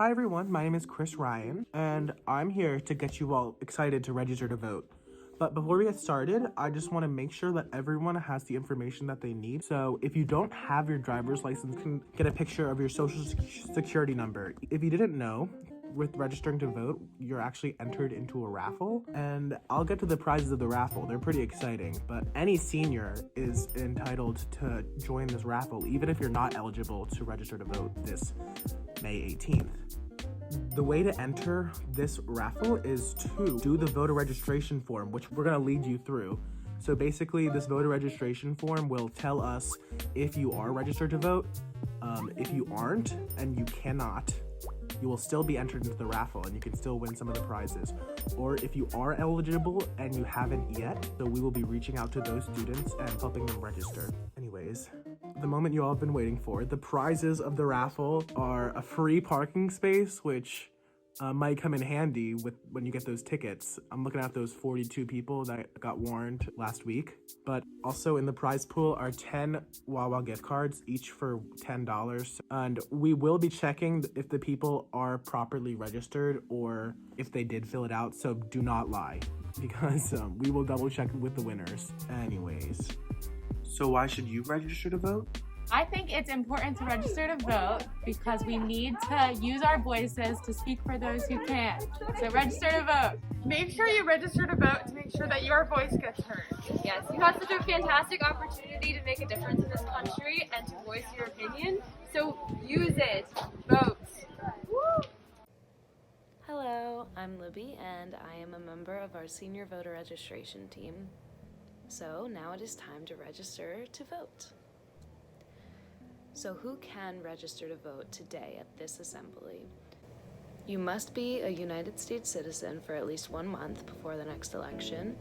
Hi everyone, my name is Chris Ryan, and I'm here to get you all excited to register to vote. But before we get started, I just want to make sure that everyone has the information that they need. So if you don't have your driver's license, you can get a picture of your social security number. If you didn't know, with registering to vote, you're actually entered into a raffle, and I'll get to the prizes of the raffle. They're pretty exciting, but any senior is entitled to join this raffle, even if you're not eligible to register to vote this May 18th. The way to enter this raffle is to do the voter registration form, which we're gonna lead you through. So basically, this voter registration form will tell us if you are registered to vote. If you aren't and you cannot, you will still be entered into the raffle and you can still win some of the prizes. Or if you are eligible and you haven't yet, so we will be reaching out to those students and helping them register. Anyways, the moment you all have been waiting for. The prizes of the raffle are a free parking space, which might come in handy when you get those tickets. I'm looking at those 42 people that got warned last week. But also in the prize pool are 10 Wawa gift cards, each for $10. And we will be checking if the people are properly registered or if they did fill it out. So do not lie, because we will double check with the winners. Anyways, so why should you register to vote? I think it's important to register to vote because we need to use our voices to speak for those who can't. So register to vote. Make sure you register to vote to make sure that your voice gets heard. Yes, you have such a fantastic opportunity to make a difference in this country and to voice your opinion. So use it. Vote. Woo! Hello, I'm Libby and I am a member of our senior voter registration team. So now it is time to register to vote. So who can register to vote today at this assembly? You must be a United States citizen for at least 1 month before the next election.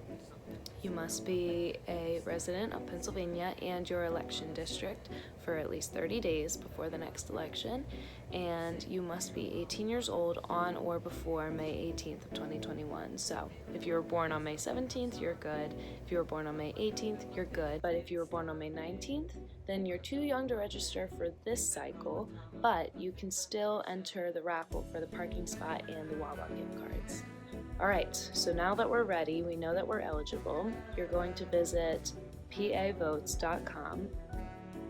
You must be a resident of Pennsylvania and your election district for at least 30 days before the next election, and you must be 18 years old on or before May 18th of 2021. So if you were born on May 17th, you're good. If you were born on May 18th, you're good. But if you were born on May 19th, then you're too young to register for this cycle, but you can still enter the raffle for the parking spot and the Wawa gift cards. Alright, so now that we're ready, we know that we're eligible. You're going to visit pavotes.com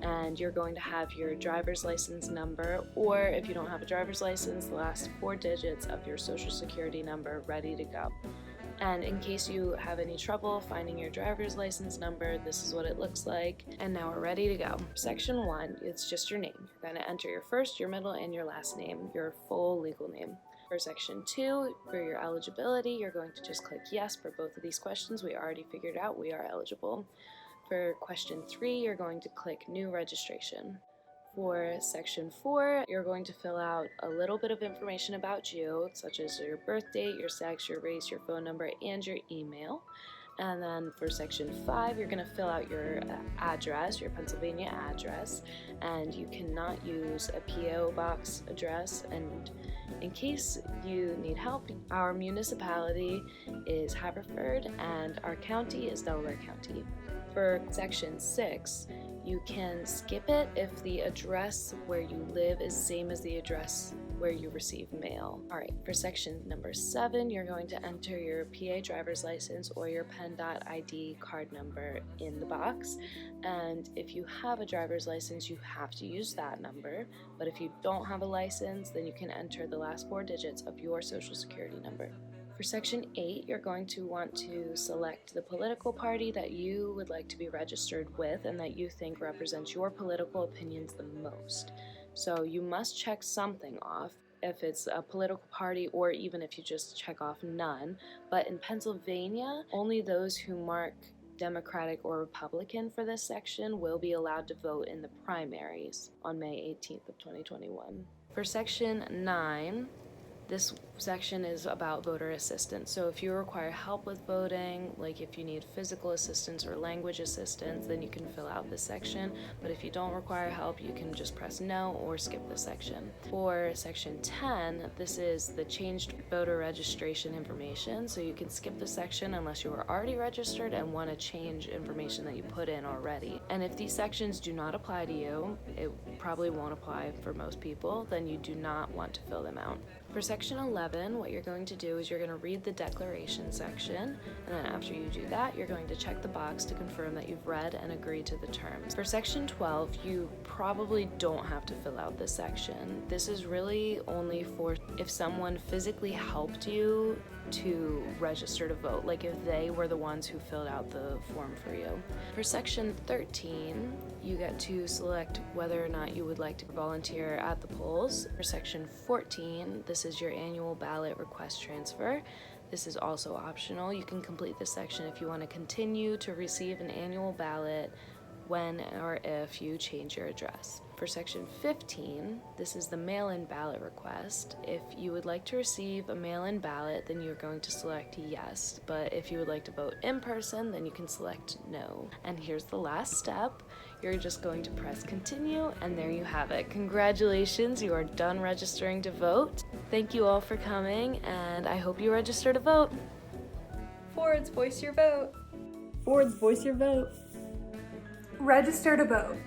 and you're going to have your driver's license number, or if you don't have a driver's license, the last 4 digits of your social security number ready to go. And in case you have any trouble finding your driver's license number, this is what it looks like. And now we're ready to go. Section 1, it's just your name. You're going to enter your first, your middle, and your last name, your full legal name. For section 2, for your eligibility, you're going to just click yes for both of these questions. We already figured out we are eligible. For question 3, you're going to click new registration. For section 4, you're going to fill out a little bit of information about you, such as your birth date, your sex, your race, your phone number, and your email. And then for section 5, you're going to fill out your address, your Pennsylvania address, and you cannot use a P.O. box address. And in case you need help, our municipality is Haverford and our county is Delaware County. For section 6, you can skip it if the address where you live is same as the address where you receive mail. Alright, for section number 7, you're going to enter your PA driver's license or your pen.id card number in the box. And if you have a driver's license, you have to use that number. But if you don't have a license, then you can enter the last 4 digits of your social security number. For section 8, you're going to want to select the political party that you would like to be registered with and that you think represents your political opinions the most. So you must check something off, if it's a political party or even if you just check off none. But in Pennsylvania, only those who mark Democratic or Republican for this section will be allowed to vote in the primaries on May 18th of 2021. For section 9, this section is about voter assistance. So if you require help with voting, like if you need physical assistance or language assistance, then you can fill out this section. But if you don't require help, you can just press no or skip this section. For section 10, this is the changed voter registration information. So you can skip this section unless you are already registered and want to change information that you put in already. And if these sections do not apply to you, it probably won't apply for most people, then you do not want to fill them out. For section 11, what you're going to do is you're going to read the declaration section, and then after you do that, you're going to check the box to confirm that you've read and agreed to the terms. For section 12, you probably don't have to fill out this section. This is really only for if someone physically helped you to register to vote, like if they were the ones who filled out the form for you. For section 13, you get to select whether or not you would like to volunteer at the polls. For section 14, this is your annual ballot request transfer. This is also optional. You can complete this section if you want to continue to receive an annual ballot when or if you change your address. For section 15, this is the mail-in ballot request. If you would like to receive a mail-in ballot, then you're going to select yes. But if you would like to vote in person, then you can select no. And here's the last step. You're just going to press continue, and there you have it. Congratulations, you are done registering to vote. Thank you all for coming, and I hope you register to vote. Fords, voice your vote. Fords, voice your vote. Register to vote.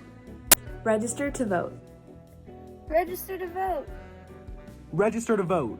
Register to vote. Register to vote. Register to vote.